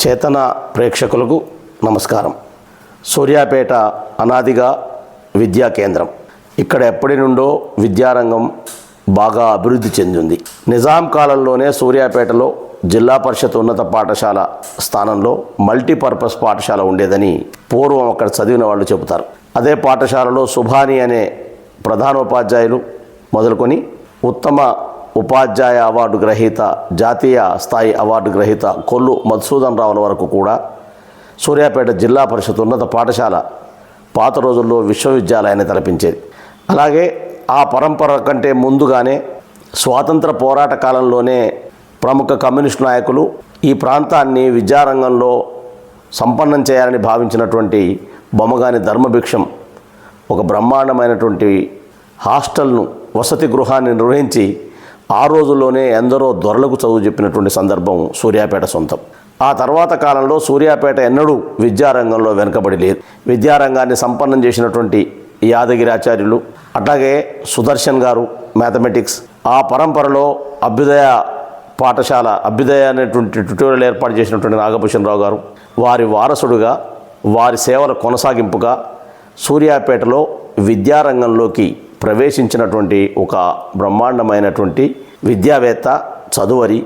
చేతన ప్రేక్షకులకు నమస్కారం. సూర్యాపేట అనాదిగా విద్యా కేంద్రం. ఇక్కడ ఎప్పటి నుండో విద్యారంగం బాగా అభివృద్ధి చెందింది. నిజాం కాలంలోనే సూర్యాపేటలో జిల్లా పరిషత్ ఉన్నత పాఠశాల స్థానంలో మల్టీపర్పస్ పాఠశాల ఉండేదని పూర్వం అక్కడ చదివిన వాళ్ళు చెబుతారు. అదే పాఠశాలలో సుభాని అనే ప్రధానోపాధ్యాయులు మొదలుకొని ఉత్తమ ఉపాధ్యాయ అవార్డు గ్రహీత, జాతీయ స్థాయి అవార్డు గ్రహీత కొల్లు మధుసూదన్ రావుల వరకు కూడా సూర్యాపేట జిల్లా పరిషత్ ఉన్నత పాఠశాల పాత రోజుల్లో విశ్వవిద్యాలయాన్ని తలపించేది. అలాగే ఆ పరంపర కంటే ముందుగానే స్వాతంత్ర పోరాట కాలంలోనే ప్రముఖ కమ్యూనిస్టు నాయకులు ఈ ప్రాంతాన్ని విద్యారంగంలో సంపన్నం చేయాలని భావించినటువంటి బొమ్మగాని ధర్మభిక్షం ఒక బ్రహ్మాండమైనటువంటి హాస్టల్ను, వసతి గృహాన్ని నిర్వహించి ఆ రోజుల్లోనే ఎందరో దొరలకు చదువు చెప్పినటువంటి సందర్భం సూర్యాపేట సొంతం. ఆ తర్వాత కాలంలో సూర్యాపేట ఎన్నడూ విద్యారంగంలో వెనుకబడి లేదు. విద్యారంగాన్ని సంపన్నం చేసినటువంటి యాదగిరి ఆచార్యులు, అట్లాగే సుదర్శన్ గారు మ్యాథమెటిక్స్, ఆ పరంపరలో అభ్యుదయ పాఠశాల, అభ్యుదయ అనేటువంటి ట్యుటోరియల్ ఏర్పాటు చేసినటువంటి నాగభూషణరావు గారు, వారి వారసుడుగా, వారి సేవల కొనసాగింపుగా సూర్యాపేటలో విద్యారంగంలోకి ప్రవేశించినటువంటి ఒక బ్రహ్మాండమైనటువంటి విద్యావేత్త, చదువరి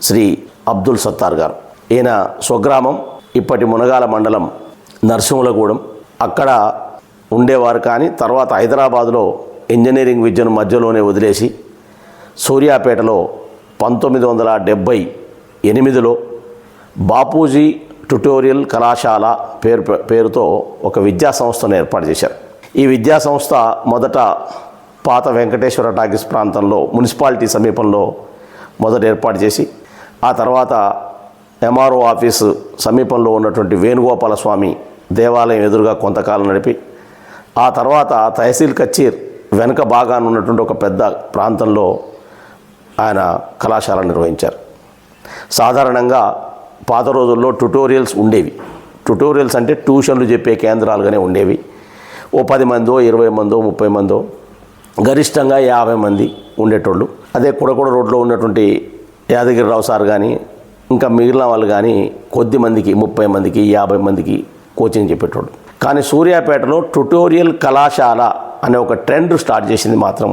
శ్రీ అబ్దుల్ సత్తార్ గారు. ఈయన స్వగ్రామం ఇప్పటి మునగాల మండలం నరసింహులగూడెం. అక్కడ ఉండేవారు. కానీ తర్వాత హైదరాబాదులో ఇంజనీరింగ్ విద్యను మధ్యలోనే వదిలేసి సూర్యాపేటలో 1978లో బాపూజీ ట్యుటోరియల్ కళాశాల పేరుతో ఒక విద్యా సంస్థను ఏర్పాటు చేశారు. ఈ విద్యా సంస్థ మొదట పాత వెంకటేశ్వర టాకీస్ ప్రాంతంలో మున్సిపాలిటీ సమీపంలో మొదట ఏర్పాటు చేసి, ఆ తర్వాత ఎంఆర్ఓ ఆఫీసు సమీపంలో ఉన్నటువంటి వేణుగోపాల స్వామి దేవాలయం ఎదురుగా కొంతకాలం నడిపి, ఆ తర్వాత తహసీల్ కచీర్ వెనుక భాగాన ఉన్నటువంటి ఒక పెద్ద ప్రాంతంలో ఆయన కళాశాల నిర్వహించారు. సాధారణంగా పాత రోజుల్లో ట్యుటోరియల్స్ ఉండేవి. ట్యుటోరియల్స్ అంటే ట్యూషన్లు చెప్పే కేంద్రాలుగానే ఉండేవి. ఓ 10 మందో 20 మందో 30 మందో, గరిష్టంగా 50 మంది ఉండేటోళ్ళు. అదే కుడకొడ రోడ్లో ఉన్నటువంటి యాదగిరిరావు సార్ కానీ ఇంకా మిగిలిన వాళ్ళు కానీ కొద్ది మందికి, 30 మందికి 50 మందికి కోచింగ్ చెప్పేటోళ్ళు. కానీ సూర్యాపేటలో ట్యుటోరియల్ కళాశాల అనే ఒక ట్రెండ్ స్టార్ట్ చేసింది మాత్రం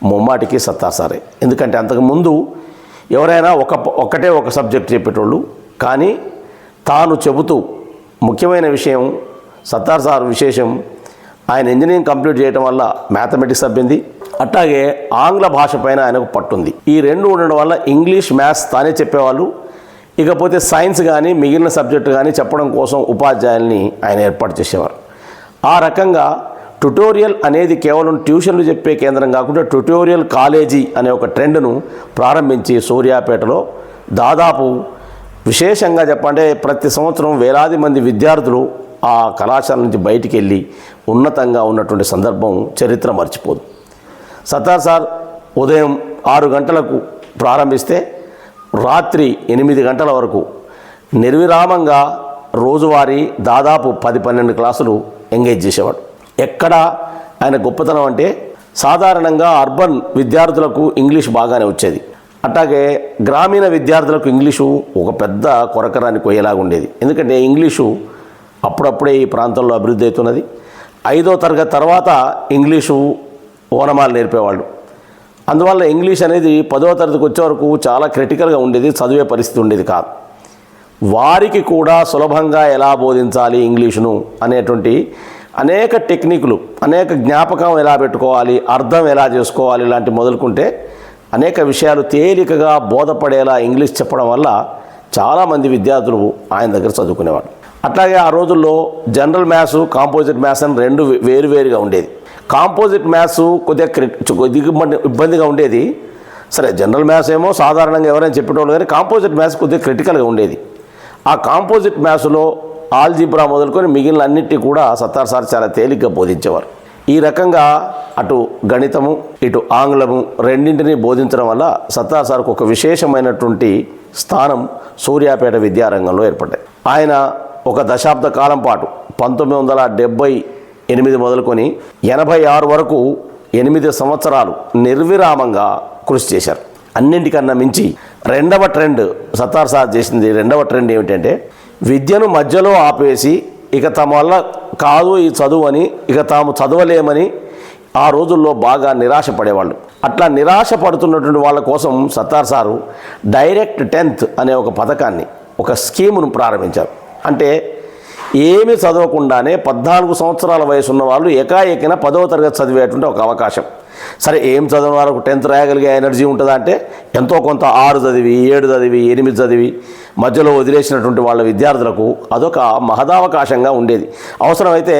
ముమ్మాటికి సత్తార్ సారే. ఎందుకంటే అంతకుముందు ఎవరైనా ఒక్కటే ఒక సబ్జెక్ట్ చెప్పేటోళ్ళు. కానీ తాను చెబుతూ, ముఖ్యమైన విషయం సత్తార్ సార్ విశేషం, ఆయన ఇంజనీరింగ్ కంప్లీట్ చేయడం వల్ల మ్యాథమెటిక్స్ అబ్బింది, అట్లాగే ఆంగ్ల భాష పైన ఆయనకు పట్టుంది. ఈ రెండు ఉండడం వల్ల ఇంగ్లీష్, మ్యాథ్స్ తానే చెప్పేవాళ్ళు. ఇకపోతే సైన్స్ కానీ మిగిలిన సబ్జెక్టు కానీ చెప్పడం కోసం ఉపాధ్యాయుల్ని ఆయన ఏర్పాటు చేసేవారు. ఆ రకంగా ట్యుటోరియల్ అనేది కేవలం ట్యూషన్లు చెప్పే కేంద్రం కాకుండా ట్యుటోరియల్ కాలేజీ అనే ఒక ట్రెండ్ను ప్రారంభించి సూర్యాపేటలో దాదాపు విశేషంగా చెప్పంటే ప్రతి సంవత్సరం వేలాది మంది విద్యార్థులు ఆ కళాశాల నుంచి బయటికి వెళ్ళి ఉన్నతంగా ఉన్నటువంటి సందర్భం చరిత్ర మర్చిపోదు. సత్తార్ సార్ ఉదయం 6 గంటలకు ప్రారంభిస్తే రాత్రి 8 గంటల వరకు నిర్విరామంగా రోజువారీ దాదాపు 10-12 క్లాసులు ఎంగేజ్ చేసేవాడు. ఎక్కడ ఆయన గొప్పతనం అంటే, సాధారణంగా అర్బన్ విద్యార్థులకు ఇంగ్లీష్ బాగానే వచ్చేది. అట్లాగే గ్రామీణ విద్యార్థులకు ఇంగ్లీషు ఒక పెద్ద కొరకరాని కొయ్యేలాగా ఉండేది. ఎందుకంటే ఇంగ్లీషు అప్పుడప్పుడే ఈ ప్రాంతంలో అభివృద్ధి అవుతున్నది. 5వ తరగతి తర్వాత ఇంగ్లీషు ఓనమాలు నేర్పేవాళ్ళు. అందువల్ల ఇంగ్లీష్ అనేది 10వ తరగతికి వచ్చే వరకు చాలా క్రిటికల్గా ఉండేది, చదివే పరిస్థితి ఉండేది కాదు. వారికి కూడా సులభంగా ఎలా బోధించాలి ఇంగ్లీషును అనేటువంటి అనేక టెక్నిక్లు, అనేక జ్ఞాపకం ఎలా పెట్టుకోవాలి, అర్థం ఎలా చేసుకోవాలి, ఇలాంటి మొదలుకుంటే అనేక విషయాలు తేలికగా బోధపడేలా ఇంగ్లీష్ చెప్పడం వల్ల చాలామంది విద్యార్థులు ఆయన దగ్గర చదువుకునేవాడు. అట్లాగే ఆ రోజుల్లో జనరల్ మ్యాథ్స్, కాంపోజిట్ మ్యాథ్స్ అని రెండు వేరువేరుగా ఉండేది. కాంపోజిట్ మ్యాథ్స్ కొద్దిగా ఇబ్బందిగా ఉండేది. సరే, జనరల్ మ్యాథ్స్ ఏమో సాధారణంగా ఎవరైనా చెప్పేటోళ్ళు, కానీ కాంపోజిట్ మ్యాథ్స్ కొద్దిగా క్రిటికల్గా ఉండేది. ఆ కాంపోజిట్ మ్యాథ్స్లో ఆల్జీబ్రా మొదలుకొని మిగిలిన అన్నిటి కూడా సత్తార్ సార్ చాలా తేలిగ్గా బోధించేవారు. ఈ రకంగా అటు గణితము, ఇటు ఆంగ్లము రెండింటినీ బోధించడం వల్ల సత్తార్ సార్కు ఒక విశేషమైనటువంటి స్థానం సూర్యాపేట విద్యారంగంలో ఏర్పడ్డాయి. ఆయన ఒక దశాబ్ద కాలం పాటు 1978 మొదలుకొని 86 వరకు 8 సంవత్సరాలు నిర్విరామంగా కృషి చేశారు. అన్నింటికన్నా మించి రెండవ ట్రెండ్ సత్తార్ సార్ చేసింది రెండవ ట్రెండ్ ఏమిటంటే విద్యను మధ్యలో ఆపేసి ఇక తమ వల్ల కాదు ఈ చదువు అని ఇక తాము చదవలేమని ఆ రోజుల్లో బాగా నిరాశ పడేవాళ్ళు. అట్లా నిరాశ పడుతున్నటువంటి వాళ్ళ కోసం సత్తార్ సారు డైరెక్ట్ 10th అనే ఒక పథకాన్ని ఒక స్కీమును ప్రారంభించారు. అంటే ఏమి చదవకుండానే 14 సంవత్సరాల వయసు ఉన్న వాళ్ళు ఏకాఏకిన 10వ తరగతి చదివేటువంటి ఒక అవకాశం. సరే ఏం చదివిన వాళ్ళకు 10th రాయగలిగే ఎనర్జీ ఉంటుందా అంటే ఎంతో కొంత 6 చదివి 7 చదివి 8 చదివి మధ్యలో వదిలేసినటువంటి వాళ్ళ విద్యార్థులకు అదొక మహదావకాశంగా ఉండేది. అవసరమైతే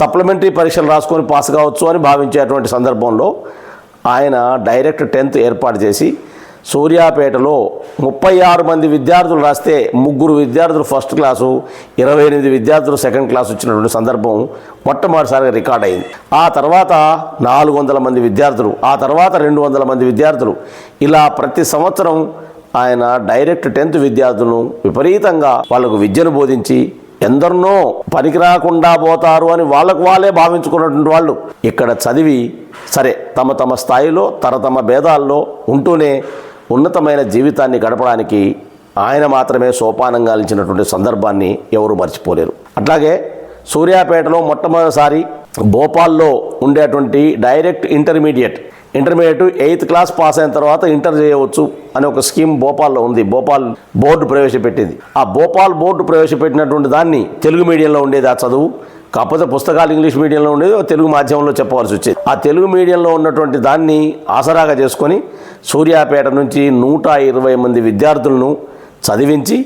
సప్లిమెంటరీ పరీక్షలు రాసుకొని పాస్ కావచ్చు అని భావించేటువంటి సందర్భంలో ఆయన డైరెక్ట్ 10th ఏర్పాటు చేసి సూర్యాపేటలో 36 మంది విద్యార్థులు రాస్తే 3 విద్యార్థులు ఫస్ట్ క్లాసు 28 విద్యార్థులు సెకండ్ క్లాస్ వచ్చినటువంటి సందర్భం మొట్టమొదటిసారిగా రికార్డ్ అయింది. ఆ తర్వాత 400 మంది విద్యార్థులు, ఆ తర్వాత 200 మంది విద్యార్థులు, ఇలా ప్రతి సంవత్సరం ఆయన డైరెక్ట్ 10th విద్యార్థులను విపరీతంగా వాళ్లకు విద్యను బోధించి ఎందరినో పనికి రాకుండా పోతారు అని వాళ్ళే భావించుకున్నటువంటి వాళ్ళు ఇక్కడ చదివి సరే తమ తమ స్థాయిలో తమ భేదాల్లో ఉంటూనే ఉన్నతమైన జీవితాన్ని గడపడానికి ఆయన మాత్రమే సోపానంగా నిలిచినటువంటి సందర్భాన్ని ఎవరు మర్చిపోలేరు. అట్లాగే సూర్యాపేటలో మొట్టమొదటిసారి భోపాల్లో ఉండేటువంటి direct intermediate 8th class pass అయిన తర్వాత ఇంటర్ చేయవచ్చు అనే ఒక స్కీమ్ భోపాల్లో ఉంది. భోపాల్ బోర్డు ప్రవేశపెట్టింది. ఆ భోపాల్ బోర్డు ప్రవేశపెట్టినటువంటి దాన్ని తెలుగు మీడియంలో ఉండేది ఆ చదువు. కాకపోతే పుస్తకాలు ఇంగ్లీష్ మీడియంలో ఉండేది, తెలుగు మాధ్యమంలో చెప్పవలసి వచ్చేది. ఆ తెలుగు మీడియంలో ఉన్నటువంటి దాన్ని ఆసరాగా చేసుకొని సూర్యాపేట నుంచి 120 మంది విద్యార్థులను చదివించి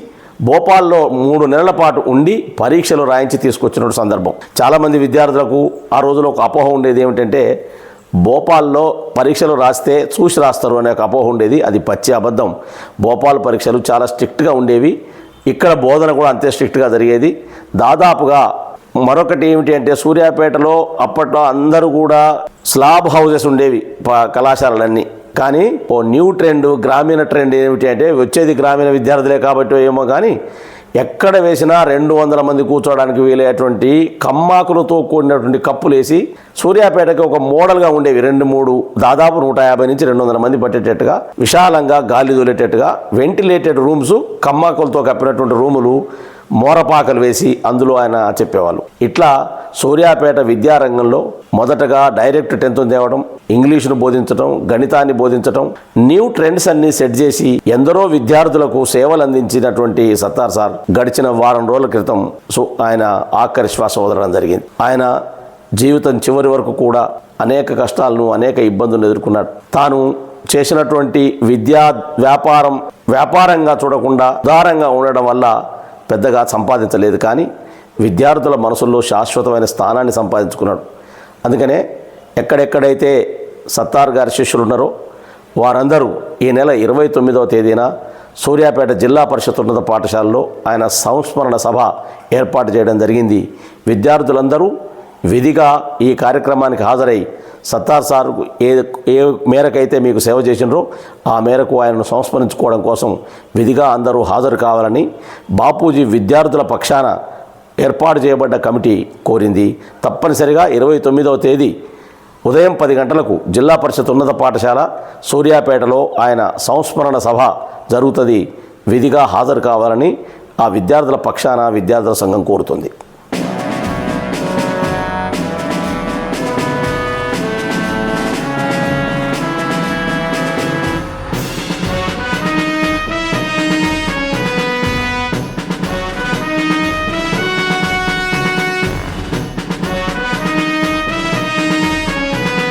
భోపాల్లో 3 నెలల పాటు ఉండి పరీక్షలు రాయించి తీసుకొచ్చిన సందర్భం. చాలామంది విద్యార్థులకు ఆ రోజులో ఒక అపోహ ఉండేది ఏమిటంటే భోపాల్లో పరీక్షలు రాస్తే చూసి రాస్తారు అనే ఒక అపోహ ఉండేది. అది పచ్చి అబద్ధం. భోపాల్ పరీక్షలు చాలా స్ట్రిక్ట్గా ఉండేవి. ఇక్కడ బోధన కూడా అంతే స్ట్రిక్ట్గా జరిగేది. దాదాపుగా మరొకటి ఏమిటి అంటే సూర్యాపేటలో అప్పట్లో అందరూ కూడా స్లాబ్ హౌసెస్ ఉండేవి కళాశాలలన్నీ. కానీ ఓ న్యూ ట్రెండ్, గ్రామీణ ట్రెండ్ ఏమిటి అంటే వచ్చేది గ్రామీణ విద్యార్థులే కాబట్టి ఏమో కానీ ఎక్కడ వేసినా 200 మంది కూర్చోవడానికి వీలయ్యేటువంటి కమ్మాకులతో కూడినటువంటి కప్పులేసి సూర్యాపేటకి ఒక మోడల్గా ఉండేవి 2-3 దాదాపు 150 నుంచి 200 మంది పట్టేటట్టుగా విశాలంగా గాలి దొలేటట్టుగా వెంటిలేటెడ్ రూమ్స్, కమ్మాకులతో కప్పినటువంటి రూములు, మోరపాకలు వేసి అందులో ఆయన చెప్పేవాళ్ళు. ఇట్లా సూర్యాపేట విద్యారంగంలో మొదటగా డైరెక్ట్ 10th తేవడం, ఇంగ్లీషును బోధించడం, గణితాన్ని బోధించడం, న్యూ ట్రెండ్స్ అన్ని సెట్ చేసి ఎందరో విద్యార్థులకు సేవలు అందించినటువంటి సత్తార్ సార్ గడిచిన వారం రోజుల క్రితం ఆయన ఆఖరి శ్వాస వదలడం జరిగింది. ఆయన జీవితం చివరి వరకు కూడా అనేక కష్టాలను, అనేక ఇబ్బందులను ఎదుర్కొన్నాడు. తాను చేసినటువంటి విద్యా వ్యాపారంగా చూడకుండా ఉదారంగా ఉండడం వల్ల పెద్దగా సంపాదించలేదు, కానీ విద్యార్థుల మనసుల్లో శాశ్వతమైన స్థానాన్ని సంపాదించుకున్నాడు. అందుకనే ఎక్కడెక్కడైతే సత్తార్ గారి శిష్యులు ఉన్నారో వారందరూ ఈ నెల 29వ తేదీన సూర్యాపేట జిల్లా పరిషత్ ఉన్నత పాఠశాలలో ఆయన సంస్మరణ సభ ఏర్పాటు చేయడం జరిగింది. విద్యార్థులందరూ విధిగా ఈ కార్యక్రమానికి హాజరై సత్తార్ సార్కు ఏ మేరకైతే మీకు సేవ చేసినారో ఆ మేరకు ఆయనను సంస్మరించుకోవడం కోసం విధిగా అందరూ హాజరు కావాలని బాపూజీ విద్యార్థుల పక్షాన ఏర్పాటు చేయబడ్డ కమిటీ కోరింది. తప్పనిసరిగా 29వ తేదీ ఉదయం 10 గంటలకు జిల్లా పరిషత్ ఉన్నత పాఠశాల సూర్యాపేటలో ఆయన సంస్మరణ సభ జరుగుతుంది. విధిగా హాజరు కావాలని ఆ విద్యార్థుల పక్షాన విద్యార్థుల సంఘం కోరుతుంది.